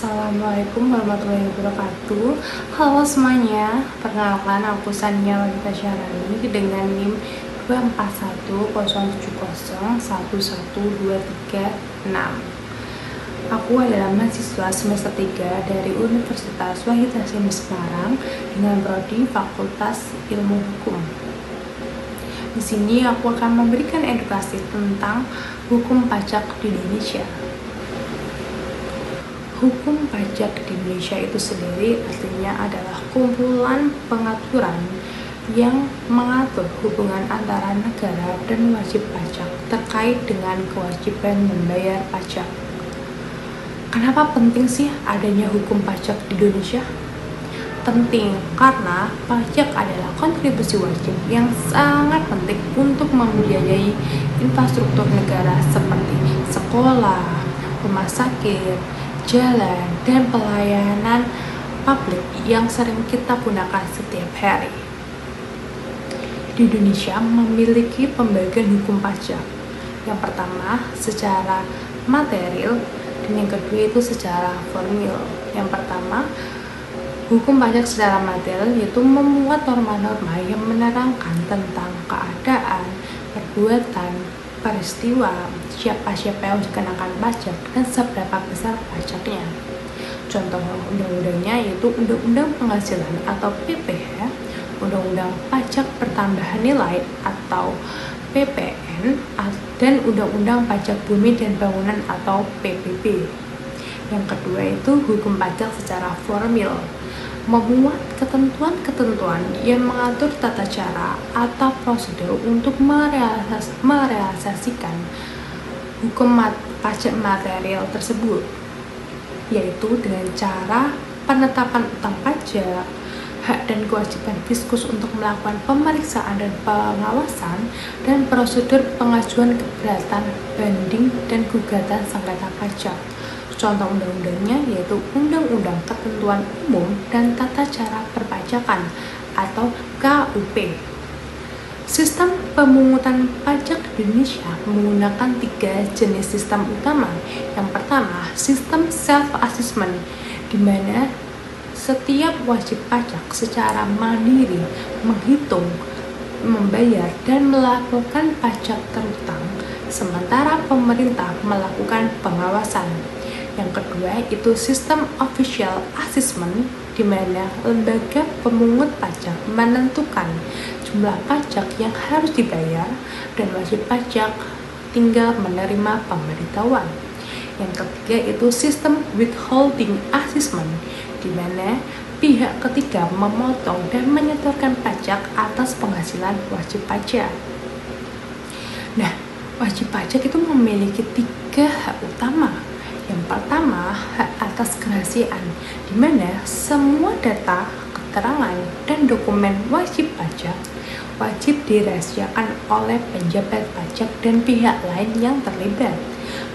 Assalamualaikum warahmatullahi wabarakatuh. Halo semuanya, perkenalkan aku Sania Wanita Syarani dengan NIM 24107011236. Aku adalah mahasiswa semester 3 dari Universitas Wahid Hasyim Semarang dengan prodi Fakultas Ilmu Hukum. Di sini aku akan memberikan edukasi tentang hukum pajak di Indonesia. Hukum pajak di Indonesia itu sendiri artinya adalah kumpulan pengaturan yang mengatur hubungan antara negara dan wajib pajak terkait dengan kewajiban membayar pajak. Kenapa penting sih adanya hukum pajak di Indonesia? Penting karena pajak adalah kontribusi wajib yang sangat penting untuk membiayai infrastruktur negara seperti sekolah, rumah sakit, jalan, dan pelayanan publik yang sering kita gunakan setiap hari. Di Indonesia memiliki pembagian hukum pajak. Yang pertama secara material dan yang kedua itu secara formil. Yang pertama, hukum pajak secara material yaitu memuat norma-norma yang menerangkan tentang keadaan, perbuatan, peristiwa, siapa-siapa yang dikenakan pajak dan seberapa besar pajaknya. Contoh undang-undangnya yaitu Undang-Undang Penghasilan atau PPh, Undang-Undang Pajak Pertambahan Nilai atau PPN, dan Undang-Undang Pajak Bumi dan Bangunan atau PBB. Yang kedua itu hukum pajak secara formil, memuat ketentuan-ketentuan yang mengatur tata cara atau prosedur untuk merealisasikan hukum pajak material tersebut, yaitu dengan cara penetapan utang pajak, hak dan kewajiban fiskus untuk melakukan pemeriksaan dan pengawasan, dan prosedur pengajuan keberatan, banding, dan gugatan sengketa pajak. Contoh undang-undangnya yaitu Undang-Undang Ketentuan Umum dan Tata Cara Perpajakan atau KUP. Sistem pemungutan pajak di Indonesia menggunakan 3 jenis sistem utama. Yang pertama, sistem self-assessment, di mana setiap wajib pajak secara mandiri menghitung, membayar, dan melakukan pajak terutang, sementara pemerintah melakukan pengawasan. Yang kedua itu sistem official assessment, di mana lembaga pemungut pajak menentukan jumlah pajak yang harus dibayar dan wajib pajak tinggal menerima pemberitahuan. Yang ketiga itu sistem withholding assessment, di mana pihak ketiga memotong dan menyetorkan pajak atas penghasilan wajib pajak. Nah, wajib pajak itu memiliki 3 hak utama. Yang pertama, hak atas kerahasiaan, di mana semua data, keterangan, dan dokumen wajib pajak wajib dirahasiakan oleh penjabat pajak dan pihak lain yang terlibat.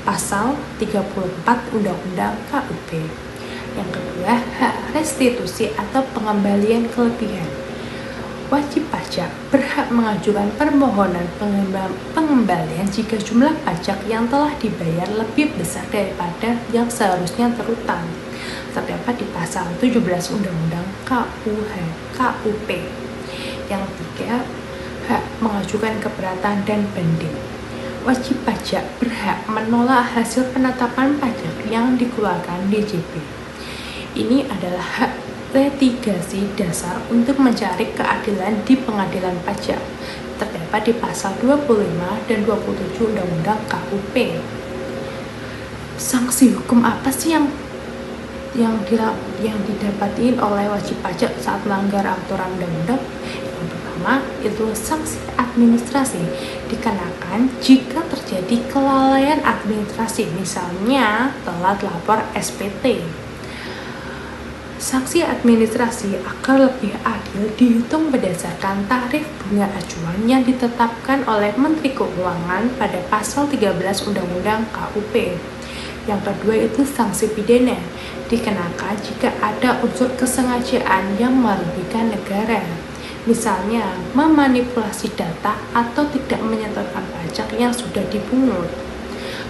Pasal 34 Undang-Undang KUP. Yang kedua, hak restitusi atau pengembalian kelebihan. Wajib pajak berhak mengajukan permohonan pengembalian jika jumlah pajak yang telah dibayar lebih besar daripada yang seharusnya terutang. Terdapat di pasal 17 Undang-Undang KUP. Yang ketiga, hak mengajukan keberatan dan banding. Wajib pajak berhak menolak hasil penetapan pajak yang dikeluarkan DJP. Ini adalah hak litigasi dasar untuk mencari keadilan di pengadilan pajak, terdapat di pasal 25 dan 27 Undang-Undang KUP. Sanksi hukum apa sih yang didapati oleh wajib pajak saat melanggar aturan undang-undang? Yang pertama itu sanksi administrasi, dikenakan jika terjadi kelalaian administrasi, misalnya telat lapor SPT. Sanksi administrasi agar lebih adil dihitung berdasarkan tarif bunga acuan yang ditetapkan oleh Menteri Keuangan pada pasal 13 Undang-Undang KUP. Yang kedua itu sanksi pidana, dikenakan jika ada unsur kesengajaan yang merugikan negara, misalnya memanipulasi data atau tidak menyetorkan pajak yang sudah dipungut.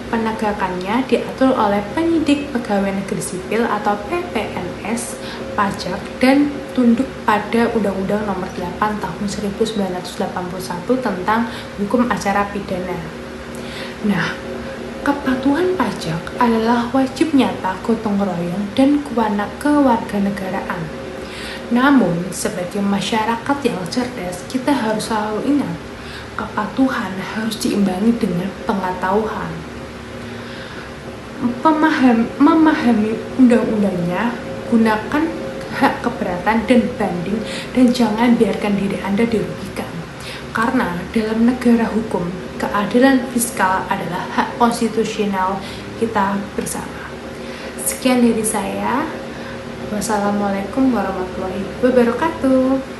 Penegakannya diatur oleh penyidik pegawai negeri sipil atau PPNS, pajak, dan tunduk pada Undang-Undang Nomor 8 Tahun 1981 tentang Hukum Acara Pidana. Nah, kepatuhan pajak adalah wajib nyata gotong royong dan kewarganegaraan. Namun, sebagai masyarakat yang cerdas, kita harus selalu ingat, kepatuhan harus diimbangi dengan pengetahuan. Memahami undang-undangnya, gunakan hak keberatan dan banding, dan jangan biarkan diri Anda dirugikan. Karena dalam negara hukum, keadilan fiskal adalah hak konstitusional kita bersama. Sekian dari saya. Wassalamualaikum warahmatullahi wabarakatuh.